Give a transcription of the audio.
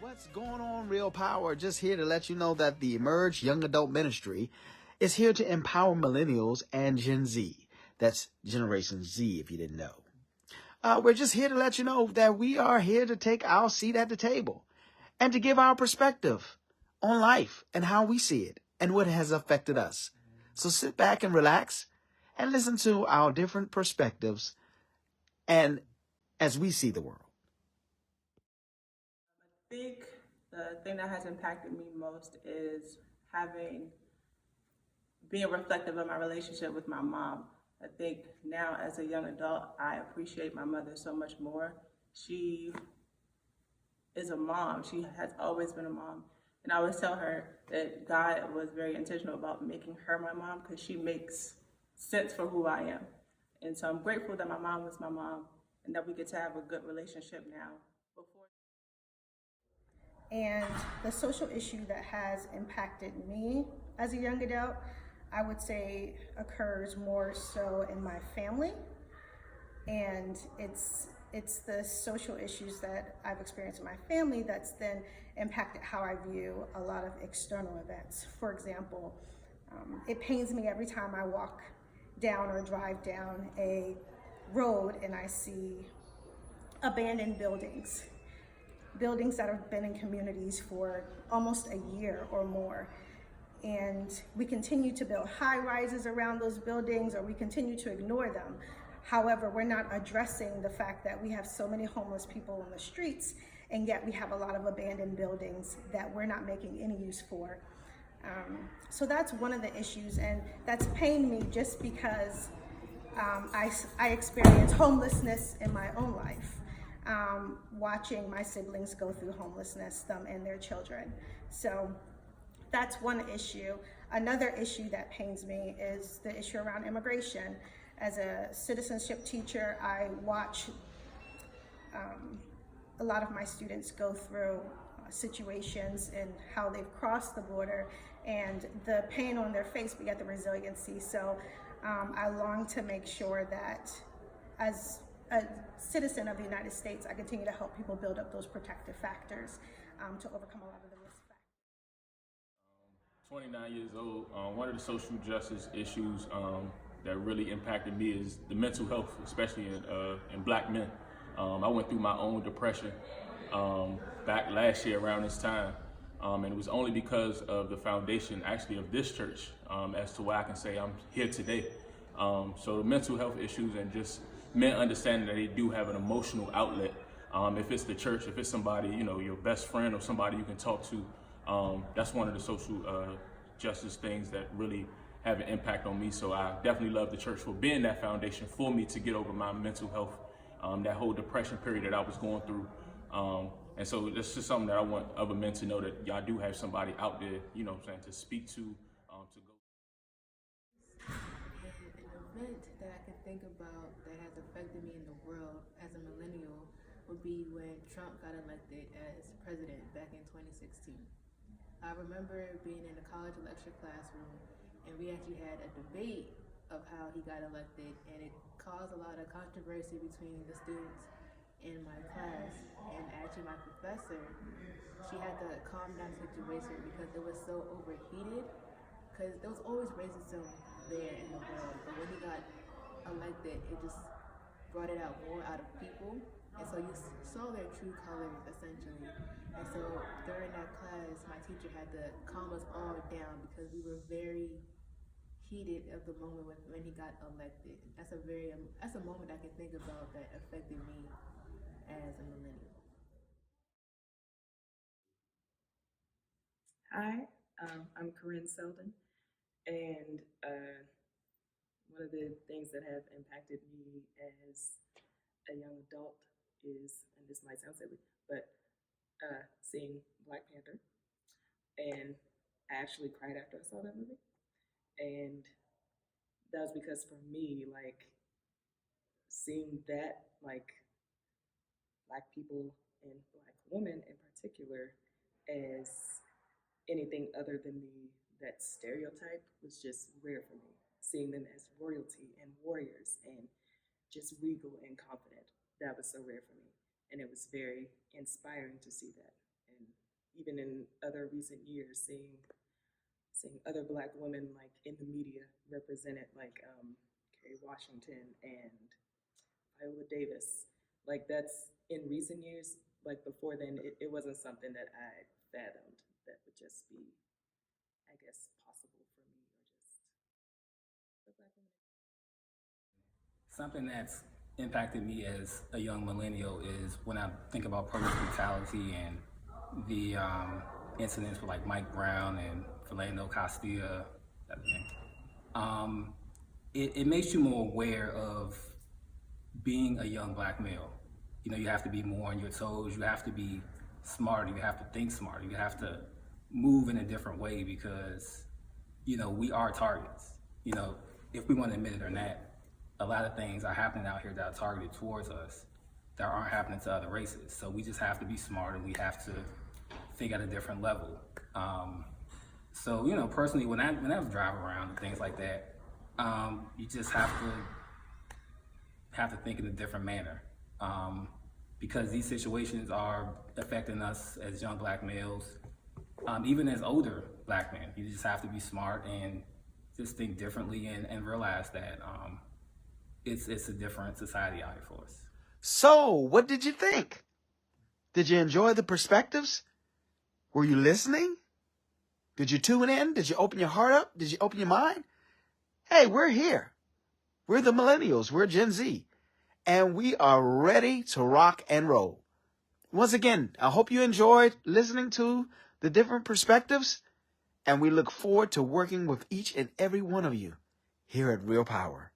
What's going on, Real Power? Just here to let you know that the Emerge Young Adult Ministry is here to empower millennials and Gen Z. That's Generation Z, if you didn't know. We're just here to let you know that we are here to take our seat at the table and to give our perspective on life and how we see it and what has affected us. So sit back and relax and listen to our different perspectives and as we see the world. I think the thing that has impacted me most is being reflective of my relationship with my mom. I think now as a young adult, I appreciate my mother so much more. She is a mom. She has always been a mom. And I always tell her that God was very intentional about making her my mom because she makes sense for who I am. And so I'm grateful that my mom was my mom and that we get to have a good relationship now. And the social issue that has impacted me as a young adult, I would say occurs more so in my family. And it's the social issues that I've experienced in my family that's then impacted how I view a lot of external events. For example, it pains me every time I walk down or drive down a road and I see abandoned buildings that have been in communities for almost a year or more. And we continue to build high rises around those buildings, or we continue to ignore them. However, we're not addressing the fact that we have so many homeless people on the streets, and yet we have a lot of abandoned buildings that we're not making any use for. So that's one of the issues, and that's pained me just because I experienced homelessness in my own life. Watching my siblings go through homelessness, them and their children. So that's one issue. Another issue that pains me is the issue around immigration. As a citizenship teacher, I watch a lot of my students go through situations and how they've crossed the border and the pain on their face, but yet the resiliency. So I long to make sure that as a citizen of the United States, I continue to help people build up those protective factors to overcome a lot of the risk factors. 29 years old, one of the social justice issues that really impacted me is the mental health, especially in Black men. I went through my own depression back last year around this time, and it was only because of the foundation actually of this church as to why I can say I'm here today. So the mental health issues and just men understanding that they do have an emotional outlet. If it's the church, if it's somebody, your best friend or somebody you can talk to, that's one of the social justice things that really have an impact on me. So I definitely love the church for being that foundation for me to get over my mental health, that whole depression period that I was going through. And so this is something that I want other men to know, that y'all do have somebody out there, to speak to go. An event that I can think about that has affected me in the world as a millennial would be when Trump got elected as president back in 2016. I remember being in a college lecture classroom, and we actually had a debate of how he got elected, and it caused a lot of controversy between the students in my class. And actually my professor, she had to calm down the situation because it was so overheated, because there was always racism there in the world, but when he got elected, it just brought it out more out of people, and so you saw their true colors essentially. And so during that class, my teacher had to calm us all down because we were very heated of the moment when he got elected. That's a moment I can think about that affected me as a millennial. Hi, I'm Corinne Selden, and one of the things that have impacted me as a young adult is, and this might sound silly, but seeing Black Panther, and I actually cried after I saw that movie, and that was because for me, like, seeing that, like, Black people and Black women in particular as anything other than that stereotype was just rare for me. Seeing them as royalty and warriors and just regal and confident, that was so rare for me. And it was very inspiring to see that. And even in other recent years, seeing other Black women like in the media represented, like Kerry Washington and Viola Davis. Like that's in recent years. Like before then, it wasn't something that I fathomed that would just be, I guess, possible for me or just for Black women. Something that's impacted me as a young millennial is when I think about police brutality and the incidents with like Mike Brown and Philando Castilla. It makes you more aware of being a young Black male. You know, you have to be more on your toes. You have to be smarter. You have to think smarter. You have to move in a different way because, you know, we are targets. You know, if we want to admit it or not, a lot of things are happening out here that are targeted towards us that aren't happening to other races. So we just have to be smarter. We have to think at a different level. So, you know, personally, when I drive around and things like that, you just have to think in a different manner. Because these situations are affecting us as young Black males, even as older Black men. You just have to be smart and just think differently and realize that it's a different society out here for us. So, what did you think? Did you enjoy the perspectives? Were you listening? Did you tune in? Did you open your heart up? Did you open your mind? Hey, we're here. We're the millennials. We're Gen Z. And we are ready to rock and roll. Once again, I hope you enjoyed listening to the different perspectives. And we look forward to working with each and every one of you here at Real Power.